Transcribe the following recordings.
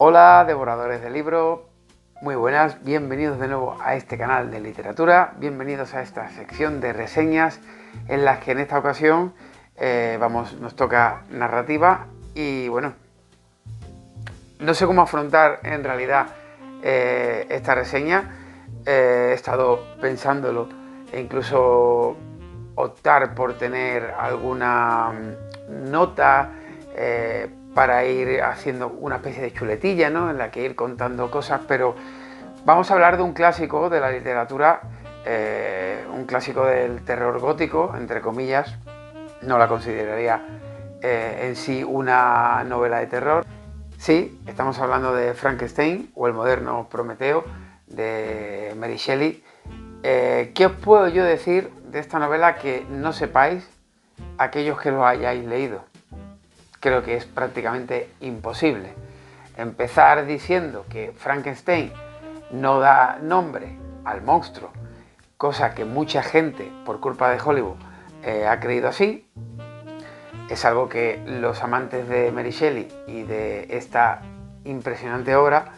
Hola, devoradores de libros, muy buenas, bienvenidos de nuevo a este canal de literatura, bienvenidos a esta sección de reseñas en las que en esta ocasión nos toca narrativa y bueno, no sé cómo afrontar en realidad esta reseña, he estado pensándolo e incluso optar por tener alguna nota para ir haciendo una especie de chuletilla, ¿no? En la que ir contando cosas, pero vamos a hablar de un clásico de la literatura, un clásico del terror gótico, entre comillas. No la consideraría en sí una novela de terror. Sí, estamos hablando de Frankenstein o el moderno Prometeo de Mary Shelley. ¿Qué os puedo yo decir de esta novela que no sepáis aquellos que lo hayáis leído? Creo que es prácticamente imposible. Empezar diciendo que Frankenstein no da nombre al monstruo, cosa que mucha gente, por culpa de Hollywood, ha creído así, es algo que los amantes de Mary Shelley y de esta impresionante obra,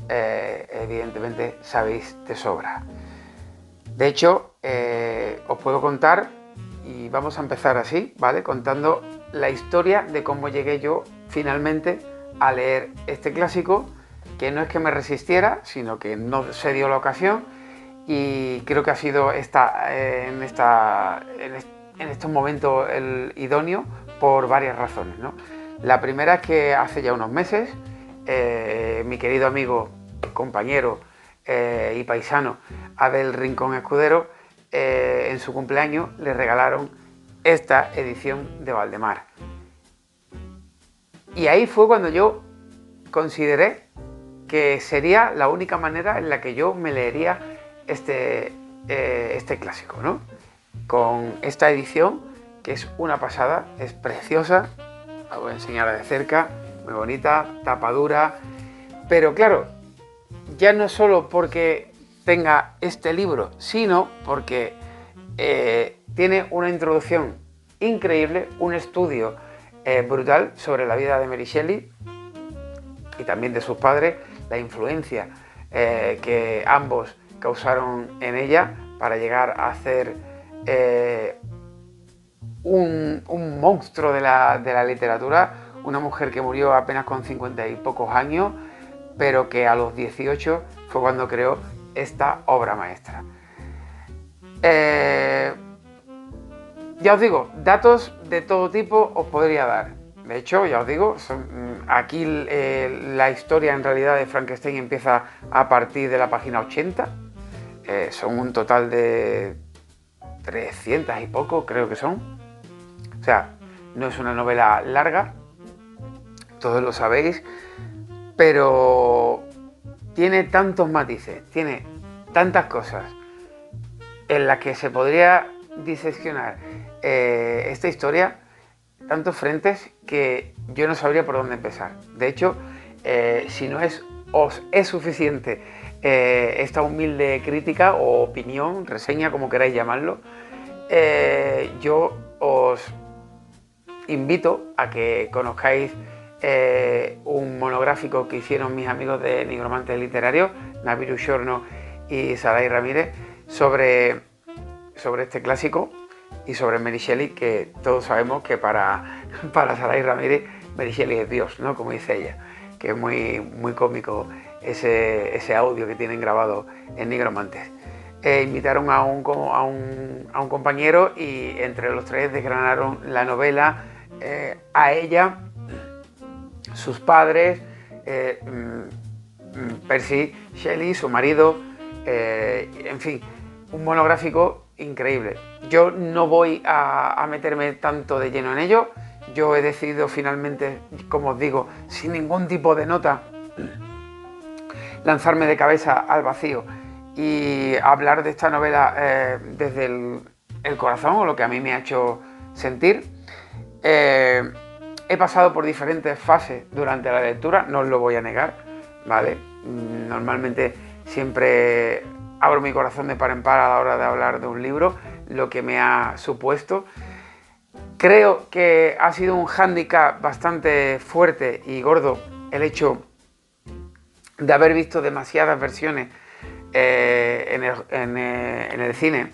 evidentemente sabéis de sobra. De hecho, os puedo contar, y vamos a empezar así, ¿vale? Contando la historia de cómo llegué yo finalmente a leer este clásico, que no es que me resistiera, sino que no se dio la ocasión, y creo que ha sido en estos momentos el idóneo por varias razones, ¿no? La primera es que hace ya unos meses mi querido amigo, compañero y paisano Abel Rincón Escudero, en su cumpleaños le regalaron esta edición de Valdemar. Y ahí fue cuando yo consideré que sería la única manera en la que yo me leería este clásico, ¿no? Con esta edición, que es una pasada, es preciosa, la voy a enseñar de cerca, muy bonita, tapa dura, pero claro, ya no solo porque tenga este libro, sino porque tiene una introducción increíble, un estudio brutal sobre la vida de Mary Shelley y también de sus padres, la influencia que ambos causaron en ella para llegar a hacer un monstruo de la literatura, una mujer que murió apenas con 50 y pocos años, pero que a los 18 fue cuando creó esta obra maestra. Ya os digo, datos de todo tipo os podría dar. De hecho, ya os digo, aquí la historia en realidad de Frankenstein empieza a partir de la página 80. Son un total de 300 y poco, creo que son. O sea, no es una novela larga, todos lo sabéis, pero tiene tantos matices, tiene tantas cosas en las que se podría diseccionar esta historia, tantos frentes, que yo no sabría por dónde empezar. De hecho, si no os es suficiente esta humilde crítica o opinión, reseña, como queráis llamarlo, yo os invito a que conozcáis un monográfico que hicieron mis amigos de Nigromantes Literarios, Naviru Xorno y Saray Ramírez, sobre este clásico y sobre Mary Shelley, que todos sabemos que para Saray Ramírez Mary Shelley es Dios, ¿no? Como dice ella, que es muy, muy cómico ese audio que tienen grabado en Nigromantes. Invitaron a un compañero y entre los tres desgranaron la novela, a ella, sus padres, Percy Shelley, su marido, en fin, un monográfico increíble. Yo no voy a meterme tanto de lleno en ello. Yo he decidido finalmente, como os digo, sin ningún tipo de nota, lanzarme de cabeza al vacío y hablar de esta novela desde el corazón, o lo que a mí me ha hecho sentir. He pasado por diferentes fases durante la lectura, no os lo voy a negar, ¿vale? Normalmente siempre abro mi corazón de par en par a la hora de hablar de un libro, lo que me ha supuesto. Creo que ha sido un hándicap bastante fuerte y gordo el hecho de haber visto demasiadas versiones en el cine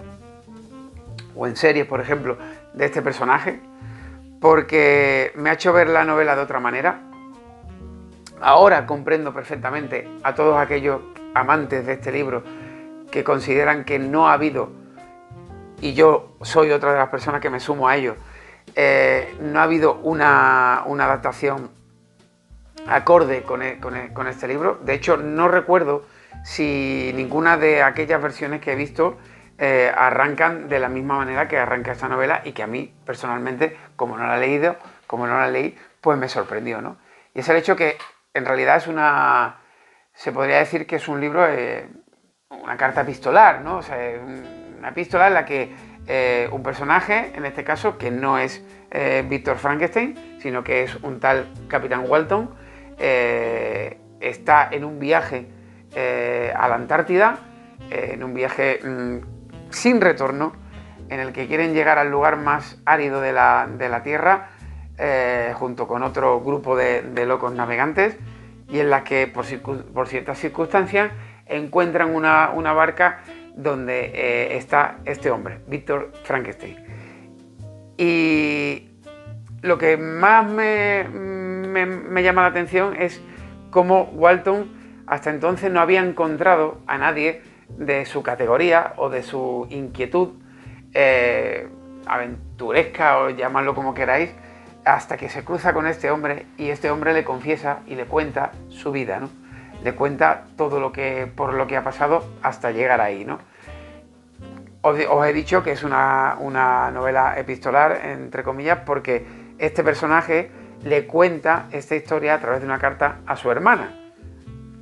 o en series, por ejemplo, de este personaje, porque me ha hecho ver la novela de otra manera. Ahora comprendo perfectamente a todos aquellos amantes de este libro que consideran que no ha habido, y yo soy otra de las personas que me sumo a ello, no ha habido una adaptación acorde con este libro. De hecho, no recuerdo si ninguna de aquellas versiones que he visto arrancan de la misma manera que arranca esta novela, y que a mí personalmente, como no la leí, pues me sorprendió, ¿no? Y es el hecho que en realidad se podría decir que es un libro, una carta epistolar, ¿no? O sea, una epístola en la que un personaje, en este caso, que no es Víctor Frankenstein, sino que es un tal Capitán Walton, está en un viaje a la Antártida, en un viaje sin retorno, en el que quieren llegar al lugar más árido de la Tierra, junto con otro grupo de locos navegantes, y en la que por ciertas circunstancias encuentran una barca donde está este hombre, Víctor Frankenstein. Y lo que más me llama la atención es cómo Walton hasta entonces no había encontrado a nadie de su categoría o de su inquietud aventuresca, o llamadlo como queráis, hasta que se cruza con este hombre, y este hombre le confiesa y le cuenta su vida, ¿no? Le cuenta todo por lo que ha pasado hasta llegar ahí, ¿no? Os he dicho que es una novela epistolar, entre comillas, porque este personaje le cuenta esta historia a través de una carta a su hermana,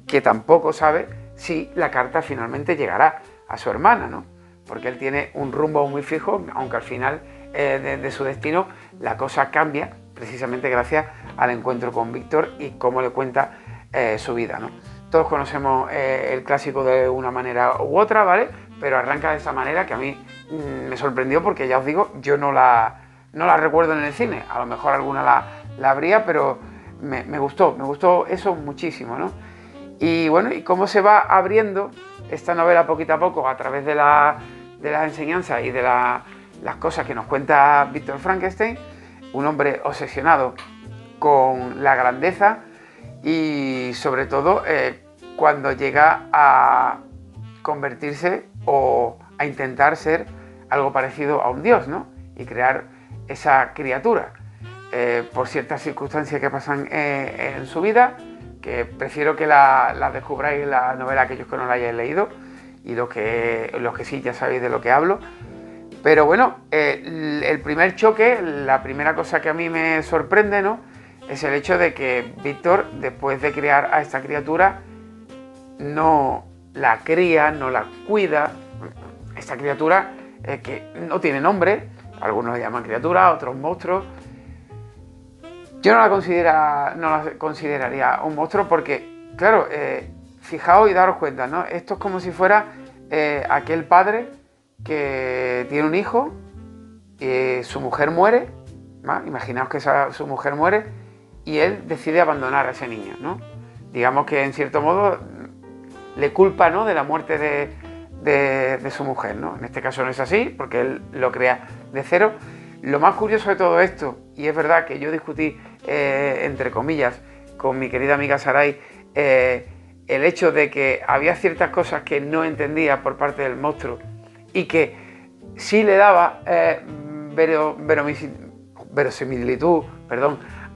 que tampoco sabe si la carta finalmente llegará a su hermana, ¿no? Porque él tiene un rumbo muy fijo, aunque al final de su destino la cosa cambia, precisamente gracias al encuentro con Víctor y cómo le cuenta su vida, ¿no? Todos conocemos el clásico de una manera u otra, ¿vale? Pero arranca de esa manera que a mí me sorprendió, porque ya os digo, yo no la recuerdo en el cine. A lo mejor alguna la habría, pero me gustó eso muchísimo, ¿no? Y bueno, y cómo se va abriendo esta novela poquito a poco a través de las enseñanzas y de las cosas que nos cuenta Víctor Frankenstein, un hombre obsesionado con la grandeza, y sobre todo cuando llega a convertirse o a intentar ser algo parecido a un dios, ¿no? Y crear esa criatura por ciertas circunstancias que pasan en su vida, que prefiero que la descubráis en la novela, aquellos que no la hayáis leído, y los que sí ya sabéis de lo que hablo. Pero bueno, el primer choque, la primera cosa que a mí me sorprende, ¿no?, es el hecho de que Víctor, después de criar a esta criatura, no la cría, no la cuida. Esta criatura que no tiene nombre, algunos la llaman criatura, otros monstruos. Yo no la consideraría un monstruo, porque, claro, fijaos y daros cuenta, ¿no? Esto es como si fuera aquel padre que tiene un hijo, su mujer muere, ¿va? Imaginaos que su mujer muere y él decide abandonar a ese niño, ¿no? Digamos que en cierto modo le culpa, ¿no?, de la muerte de su mujer, ¿no? En este caso no es así, porque él lo crea de cero. Lo más curioso de todo esto, y es verdad que yo discutí, entre comillas, con mi querida amiga Saray, el hecho de que había ciertas cosas que no entendía por parte del monstruo, y que sí le daba verosimilitud,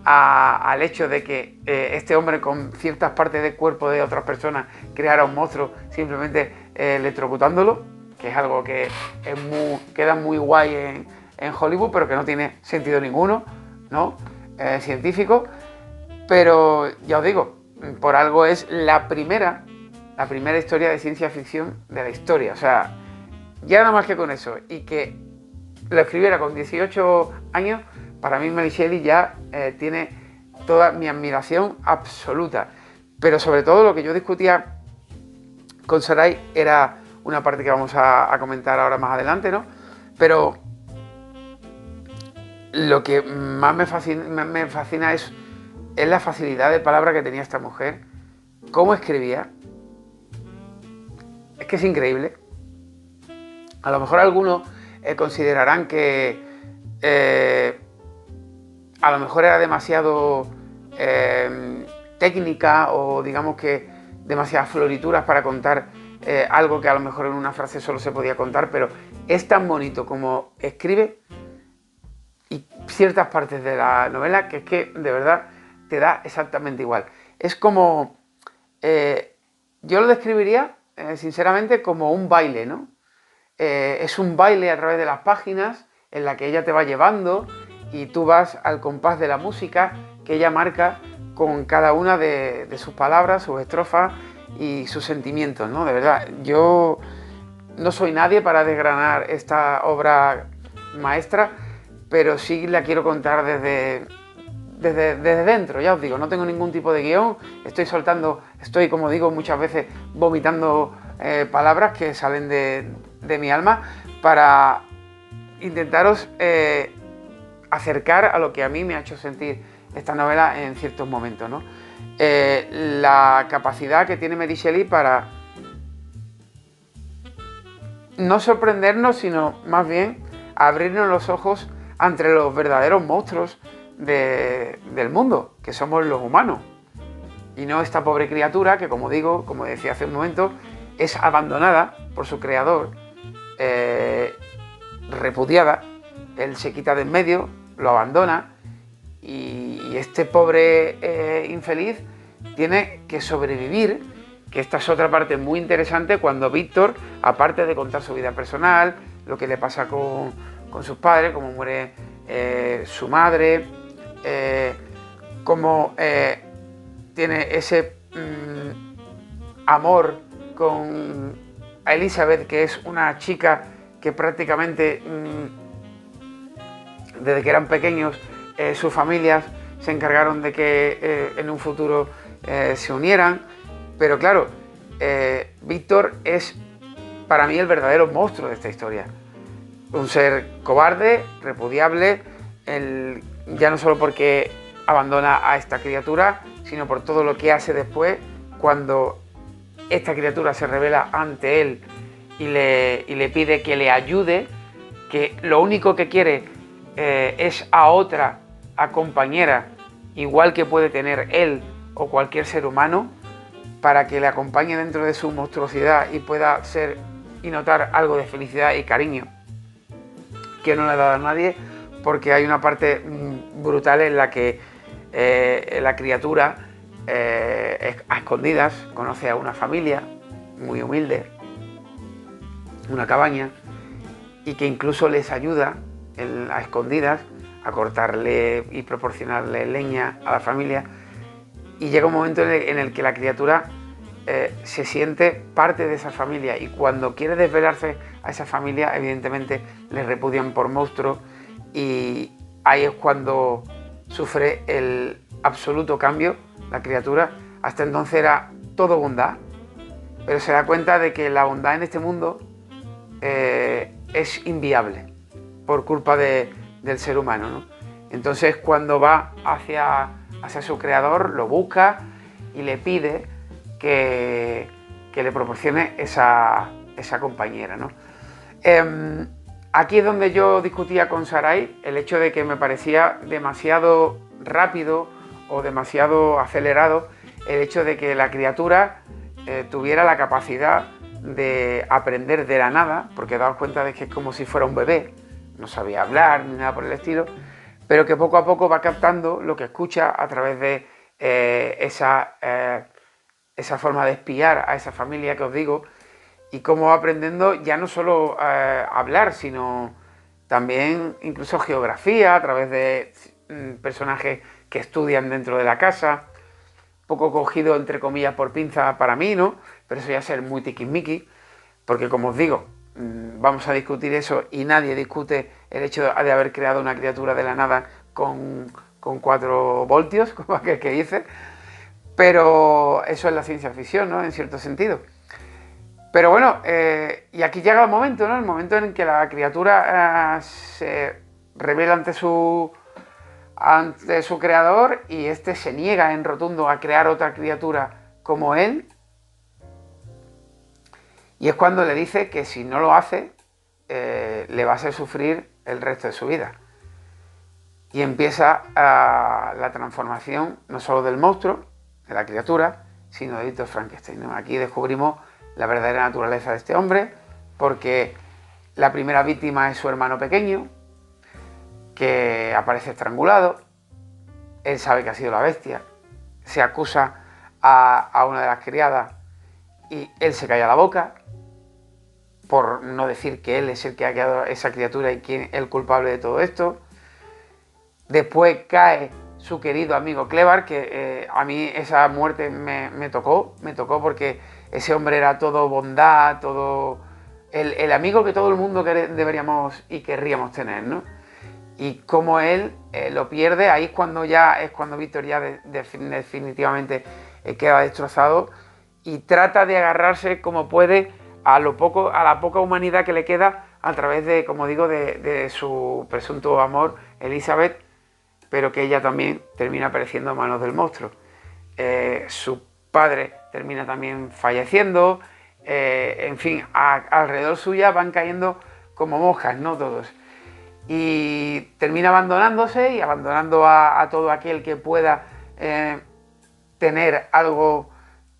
al hecho de que este hombre, con ciertas partes del cuerpo de otras personas, creara un monstruo simplemente electrocutándolo, que es algo que queda muy guay en Hollywood, pero que no tiene sentido ninguno, ¿no?, científico. Pero ya os digo, por algo es la primera historia de ciencia ficción de la historia. O sea, ya nada más que con eso, y que lo escribiera con 18 años, para mí Mary Shelley ya tiene toda mi admiración absoluta. Pero sobre todo lo que yo discutía con Saray era una parte que vamos a comentar ahora más adelante, ¿no? Pero lo que más me fascina es la facilidad de palabra que tenía esta mujer, cómo escribía, es que es increíble. A lo mejor algunos considerarán que a lo mejor era demasiado técnica, o digamos que demasiadas florituras para contar algo que a lo mejor en una frase solo se podía contar, pero es tan bonito como escribe y ciertas partes de la novela que es que de verdad te da exactamente igual. Es como, yo lo describiría sinceramente como un baile, ¿no? Es un baile a través de las páginas en la que ella te va llevando y tú vas al compás de la música que ella marca con cada una de sus palabras, sus estrofas y sus sentimientos, ¿no? De verdad, yo no soy nadie para desgranar esta obra maestra, pero sí la quiero contar desde dentro, ya os digo, no tengo ningún tipo de guión, estoy como digo muchas veces, vomitando palabras que salen de mi alma para intentaros acercar a lo que a mí me ha hecho sentir esta novela en ciertos momentos, ¿no? La capacidad que tiene Mary Shelley para no sorprendernos, sino más bien abrirnos los ojos ante los verdaderos monstruos del mundo, que somos los humanos, y no esta pobre criatura que, como digo, como decía hace un momento, es abandonada por su creador, repudiada. Él se quita de en medio, lo abandona, y este pobre infeliz tiene que sobrevivir, que esta es otra parte muy interesante, cuando Víctor, aparte de contar su vida personal, lo que le pasa con sus padres, cómo muere su madre, cómo tiene ese amor con Elizabeth, que es una chica que prácticamente desde que eran pequeños sus familias se encargaron de que en un futuro se unieran. Pero claro, Víctor es para mí el verdadero monstruo de esta historia. Un ser cobarde, repudiable, ya no solo porque abandona a esta criatura, sino por todo lo que hace después cuando esta criatura se revela ante él y le pide que le ayude, que lo único que quiere es a compañera, igual que puede tener él o cualquier ser humano, para que le acompañe dentro de su monstruosidad y pueda ser y notar algo de felicidad y cariño que no le ha dado a nadie, porque hay una parte brutal en la que la criatura a escondidas conoce a una familia muy humilde, una cabaña, y que incluso les ayuda a escondidas a cortarle y proporcionarle leña a la familia, y llega un momento en el que la criatura se siente parte de esa familia, y cuando quiere desvelarse a esa familia, evidentemente le repudian por monstruo, y ahí es cuando sufre el absoluto cambio la criatura. Hasta entonces era todo bondad, pero se da cuenta de que la bondad en este mundo es inviable por culpa del ser humano, ¿no? Entonces, cuando va hacia su creador, lo busca y le pide que le proporcione esa compañera, ¿no? Aquí es donde yo discutía con Sarai el hecho de que me parecía demasiado rápido o demasiado acelerado el hecho de que la criatura tuviera la capacidad de aprender de la nada, porque daos cuenta de que es como si fuera un bebé, no sabía hablar ni nada por el estilo, pero que poco a poco va captando lo que escucha a través de esa forma de espiar a esa familia que os digo, y cómo va aprendiendo ya no solo hablar, sino también incluso geografía a través de personajes que estudian dentro de la casa, poco cogido entre comillas por pinza para mí, ¿no? Pero eso ya es ser muy tiquismiqui, porque como os digo, vamos a discutir eso y nadie discute el hecho de haber creado una criatura de la nada con 4 voltios, como aquel que dice, pero eso es la ciencia ficción, ¿no? En cierto sentido. Pero bueno, y aquí llega el momento, ¿no? El momento en que la criatura se revela ante su creador, y este se niega en rotundo a crear otra criatura como él, y es cuando le dice que si no lo hace, le va a hacer sufrir el resto de su vida. Y empieza la transformación no solo del monstruo, de la criatura, sino de Víctor Frankenstein, ¿no? Aquí descubrimos la verdadera naturaleza de este hombre, porque la primera víctima es su hermano pequeño, que aparece estrangulado. Él sabe que ha sido la bestia, se acusa a una de las criadas y él se calla la boca, por no decir que él es el que ha creado esa criatura y quién es el culpable de todo esto. Después cae su querido amigo Clevar, que a mí esa muerte me tocó porque ese hombre era todo bondad, todo el amigo que todo el mundo deberíamos y querríamos tener, ¿no? Y como él lo pierde, ahí es cuando Víctor ya definitivamente queda destrozado y trata de agarrarse como puede a la poca humanidad que le queda a través de, como digo, de su presunto amor, Elizabeth, pero que ella también termina pereciendo a manos del monstruo. Su padre termina también falleciendo, en fin, alrededor suya van cayendo como moscas, ¿no? Todos. Y termina abandonándose y abandonando a todo aquel que pueda tener algo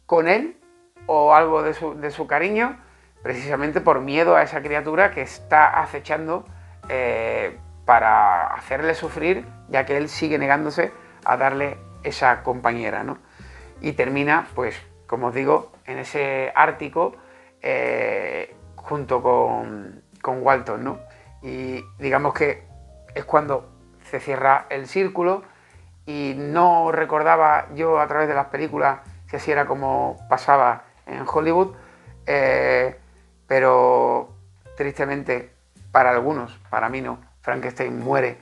con él o algo de su cariño, precisamente por miedo a esa criatura que está acechando para hacerle sufrir, ya que él sigue negándose a darle esa compañera, ¿no? Y termina, pues, como os digo, en ese Ártico junto con Walton, ¿no? Y digamos que es cuando se cierra el círculo y no recordaba yo a través de las películas si así era como pasaba en Hollywood, pero tristemente para algunos, para mí no, Frankenstein muere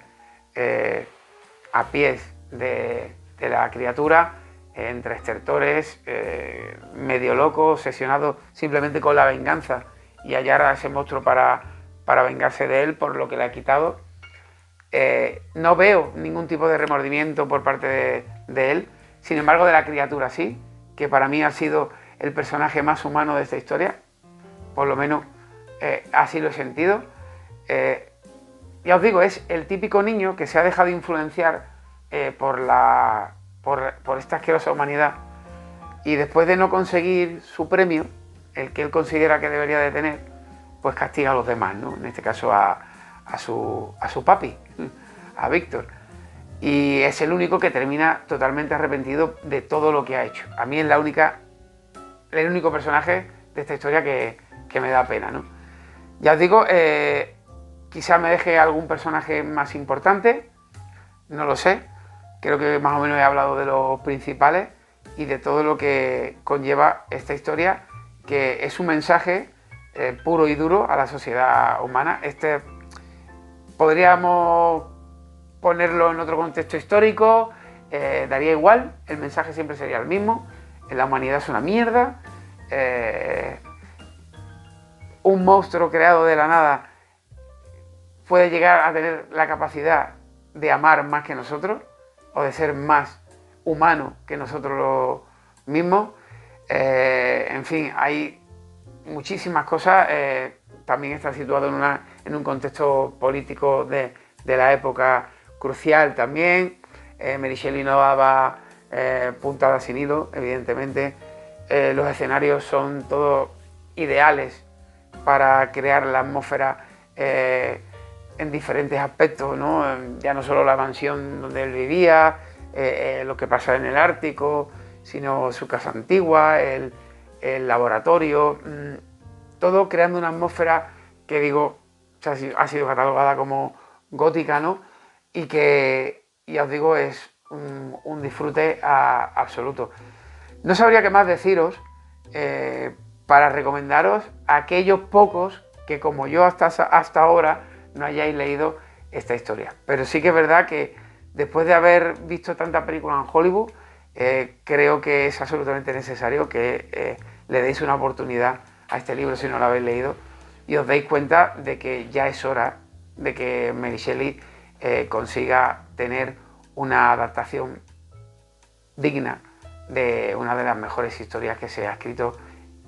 a pies de la criatura, entre estertores, medio loco, obsesionado simplemente con la venganza y hallar a ese monstruo para vengarse de él por lo que le ha quitado. No veo ningún tipo de remordimiento por parte de él, sin embargo de la criatura sí, que para mí ha sido el personaje más humano de esta historia, por lo menos así lo he sentido. Ya os digo, es el típico niño que se ha dejado influenciar por esta asquerosa humanidad y después de no conseguir su premio, el que él considera que debería de tener, pues castiga a los demás, ¿no? En este caso a su papi, a Víctor. Y es el único que termina totalmente arrepentido de todo lo que ha hecho. A mí es el único personaje de esta historia que me da pena, ¿no? Ya os digo, quizá me deje algún personaje más importante, no lo sé. Creo que más o menos he hablado de los principales y de todo lo que conlleva esta historia, que es un mensaje puro y duro a la sociedad humana. Podríamos ponerlo en otro contexto histórico, daría igual, el mensaje siempre sería el mismo: la humanidad es una mierda, un monstruo creado de la nada puede llegar a tener la capacidad de amar más que nosotros o de ser más humano que nosotros mismos. En fin, hay muchísimas cosas. También está situado en un contexto político de la época crucial también. Mary Shelley no daba puntadas sin hilo, evidentemente. Los escenarios son todos ideales para crear la atmósfera en diferentes aspectos, ¿no? Ya no solo la mansión donde él vivía, lo que pasa en el Ártico, sino su casa antigua, el laboratorio, todo creando una atmósfera que, digo, ha sido catalogada como gótica, ¿no? Y que, ya os digo, es un disfrute absoluto. No sabría qué más deciros para recomendaros a aquellos pocos que, como yo hasta ahora, no hayáis leído esta historia. Pero sí que es verdad que después de haber visto tanta película en Hollywood, creo que es absolutamente necesario que le deis una oportunidad a este libro si no lo habéis leído y os deis cuenta de que ya es hora de que Mary Shelley consiga tener una adaptación digna de una de las mejores historias que se ha escrito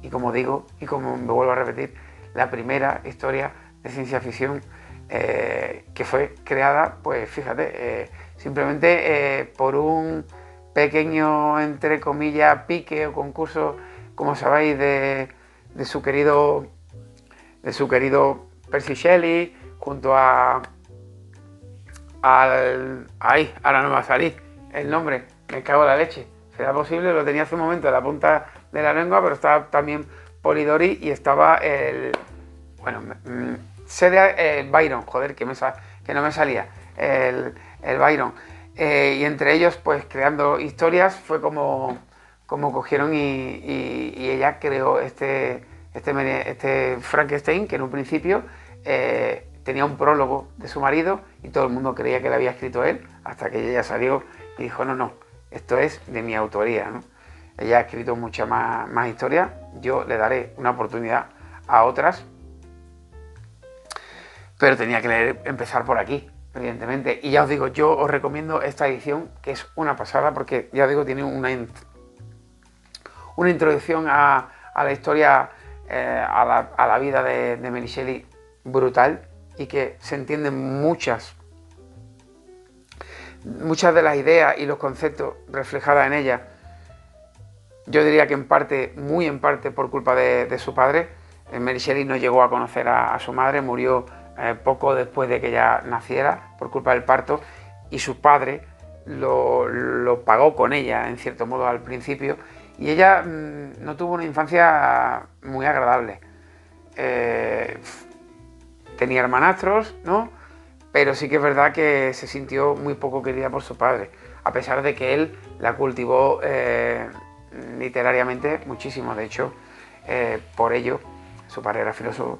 y, como digo, y como me vuelvo a repetir, la primera historia de ciencia ficción que fue creada, pues fíjate, simplemente por un pequeño, entre comillas, pique o concurso, como sabéis, de su querido Percy Shelley, junto al... Ahí, ahora no me va a salir el nombre, me cago en la leche. ¿Será posible? Lo tenía hace un momento en la punta de la lengua, pero estaba también Polidori y estaba el... Bueno, Byron, joder, que no me salía, el Byron. Y entre ellos, pues creando historias, fue como cogieron y ella creó este Frankenstein, que en un principio tenía un prólogo de su marido y todo el mundo creía que lo había escrito él, hasta que ella salió y dijo, no, esto es de mi autoría, ¿no? Ella ha escrito muchas más historias, yo le daré una oportunidad a otras, pero tenía que empezar por aquí, evidentemente. Y ya os digo, yo os recomiendo esta edición, que es una pasada, porque ya os digo, tiene una introducción a la historia, a la vida de Mary Shelley brutal, y que se entienden muchas de las ideas y los conceptos reflejadas en ella. Yo diría que en parte, muy en parte, por culpa de su padre. Mary Shelley no llegó a conocer a su madre, murió poco después de que ella naciera por culpa del parto, y su padre lo pagó con ella, en cierto modo, al principio, y ella no tuvo una infancia muy agradable. Tenía hermanastros, ¿no? Pero sí que es verdad que se sintió muy poco querida por su padre, a pesar de que él la cultivó literariamente muchísimo. De hecho, por ello, su padre era filósofo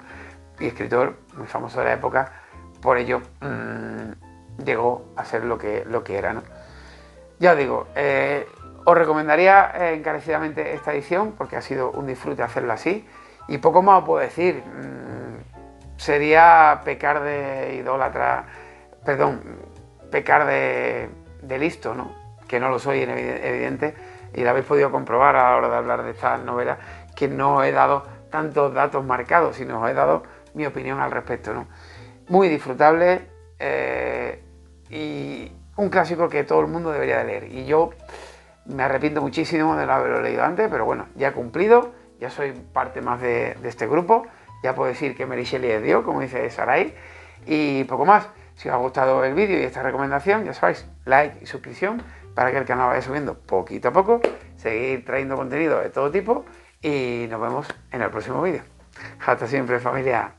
y escritor muy famoso de la época, por ello llegó a ser lo que era, ¿no? Ya os digo, os recomendaría encarecidamente esta edición, porque ha sido un disfrute hacerla así, y poco más os puedo decir. Sería pecar de idólatra, perdón, pecar de listo, ¿no? Que no lo soy, evidente, y lo habéis podido comprobar a la hora de hablar de esta novela, que no he dado tantos datos marcados, sino os he dado mi opinión al respecto, ¿no? Muy disfrutable y un clásico que todo el mundo debería de leer. Y yo me arrepiento muchísimo de no haberlo leído antes, pero bueno, ya he cumplido, ya soy parte más de este grupo. Ya puedo decir que Mary Shelley es Dios, como dice Sarai, y poco más. Si os ha gustado el vídeo y esta recomendación, ya sabéis, like y suscripción para que el canal vaya subiendo poquito a poco, seguir trayendo contenido de todo tipo y nos vemos en el próximo vídeo. Hasta siempre, familia.